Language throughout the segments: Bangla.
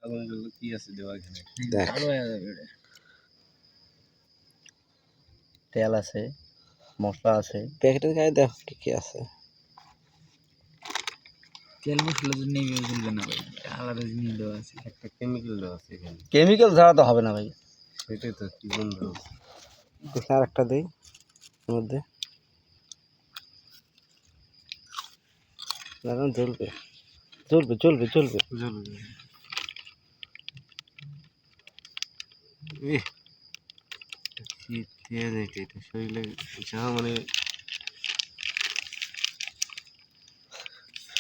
আগুনগুলো কি আছে দেওয়া এখানে? দেখ তেল আছে, মশলা আছে। প্যাকেটের গায়ে দেখ কি কি আছে। তেল মশলা তো নেই বলবে না ভাই, আলাদা জিনিস দেওয়া আছে, একটা কেমিক্যাল দেওয়া আছে এখানে। কেমিক্যাল ছাড়া তো হবে না ভাই। সেটাই তো কি বন্ধু, দেখি আর একটা দেই এর মধ্যে। না জ্বলবে জ্বলবে জ্বলবে জ্বলবে। কি তেল এটা শরীরে যা মানে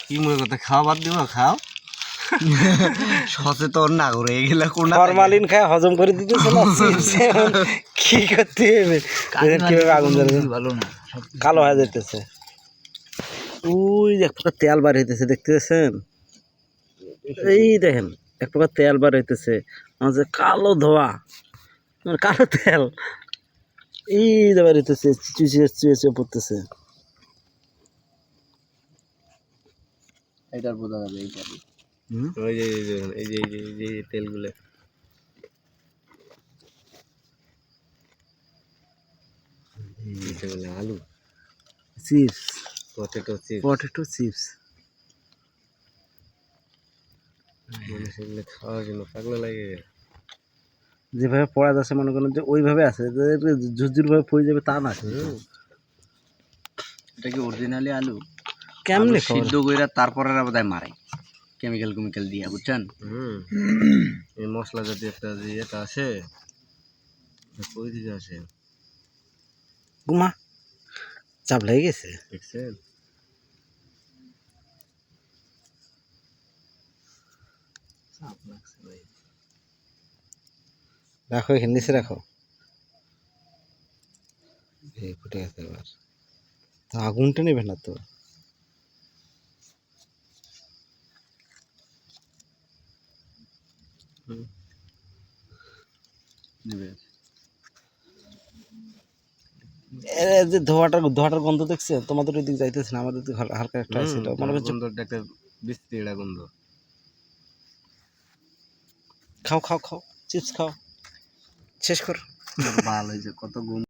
কি মনে করতে, খাওয়া বাদ দিবা? খাও সচেতন না করে এগুলা কোন ফরমালিন খায় হজম করে দিতেছে না চিপস, এখন কি করতে হবে? দেখেন কিভাবে আগুন জ্বলে ভালো না, কালো হয়ে যাইতেছে। ওই এক প্রকার তেল বার হইতেছে, দেখতেছেন? এই দেখেন এক প্রকার তেল বার হইতেছে, মাঝে কালো ধোয়া, মানে কালো তেল এই যে বার হইতেছে, চুচিয়ে চুচিয়ে পড়তেছে। এটার বোঝা যাবে এইটা। ওই যে এই যে তেলগুলো আলু chips, potato chips, potato chips. মানে সেগুলো খাওয়ার জন্য পাগলা লাগে। যেভাবে পড়া যাচ্ছে মনে করেন যে ওইভাবে আছে, ঝুরঝুর ভাবে পড়ে যাবে তা না। এটা কি অরিজিনালি আলু? কেমনে সিদ্ধ কইরা তারপরে বোধহয় মারে কেমিক্যাল দিয়া, বুঝছেন? এই মশলা জাতীয় একটা যে এটা আছে, ওই দিকে আসে, গুমা চাপ লেগে গেছে। দেখছেন? চাপ লাগছে ভাই। রাখো এখানে নিচে রাখো। এই ফুটে গেছে এবার, তো আগুনটা নেবে না তো। নেবে যে ধোঁয়াটার গন্ধ দেখছে, তোমাদের ওই দিক যাইতেছে না, আমাদের দিক হালকা একটা আছে। এটা মনে করছে গন্ধটা একটা বিশ্রী একটা গন্ধ। খাও খাও খাও চিপস খাও, শেষ কর। ভালো হয়েছে, কত গুণ